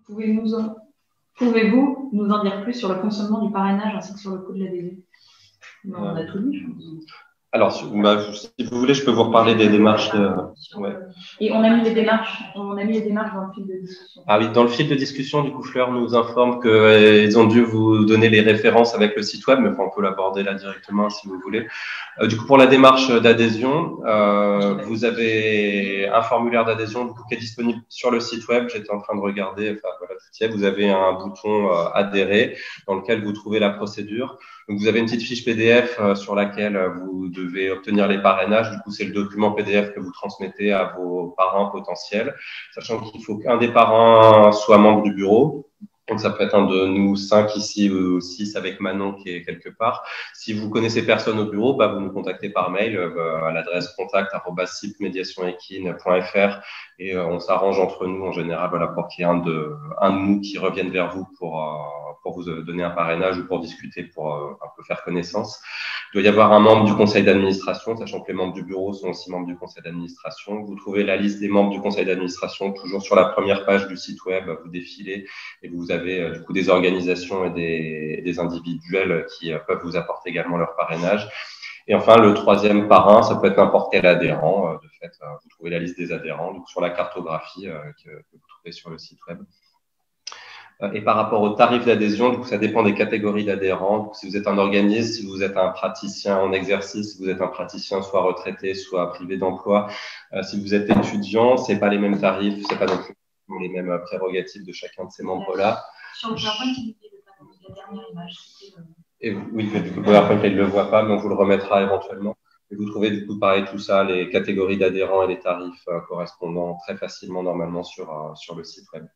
Pouvez-vous nous en dire plus sur le fonctionnement du parrainage ainsi que sur le coût de l'adhésion? On a tout dit, je pense. Alors, si vous voulez, je peux vous reparler des démarches. Ouais. Et on a mis les démarches dans le fil de discussion. Ah oui, dans le fil de discussion, du coup, Fleur nous informe qu'ils ont dû vous donner les références avec le site web, mais enfin, on peut l'aborder là directement si vous voulez. Du coup, pour la démarche d'adhésion, vous avez un formulaire d'adhésion qui est disponible sur le site web. J'étais en train de regarder, enfin voilà, tout y est. Vous avez un bouton adhérer dans lequel vous trouvez la procédure. Donc, vous avez une petite fiche PDF sur laquelle vous devez obtenir les parrainages. Du coup, c'est le document PDF que vous transmettez à vos parrains potentiels, sachant qu'il faut qu'un des parrains soit membre du bureau. Donc, ça peut être un de nous 5 ici ou 6 avec Manon qui est quelque part. Si vous connaissez personne au bureau, vous nous contactez par mail à l'adresse contact@cipmediationequine.fr et on s'arrange entre nous en général pour qu'il y ait un de nous qui revienne vers vous pour vous donner un parrainage ou pour discuter, pour un peu faire connaissance. Il doit y avoir un membre du conseil d'administration, sachant que les membres du bureau sont aussi membres du conseil d'administration. Vous trouvez la liste des membres du conseil d'administration toujours sur la première page du site web, vous défilez et vous avez du coup des organisations et des individuels qui peuvent vous apporter également leur parrainage. Et enfin, le troisième parrain, ça peut être n'importe quel adhérent. De fait, vous trouvez la liste des adhérents donc sur la cartographie que vous trouvez sur le site web. Et par rapport au tarif d'adhésion, ça dépend des catégories d'adhérents. Si vous êtes un organisme, si vous êtes un praticien en exercice, si vous êtes un praticien soit retraité, soit privé d'emploi, si vous êtes étudiant, c'est pas les mêmes tarifs, c'est pas non plus les mêmes prérogatives de chacun de ces membres-là. Sur le PowerPoint, il était la dernière image. Et oui, du coup, le PowerPoint, il ne le voit pas, mais on vous le remettra éventuellement. Et vous trouvez du coup, pareil, tout ça, les catégories d'adhérents et les tarifs correspondants très facilement normalement sur le site web.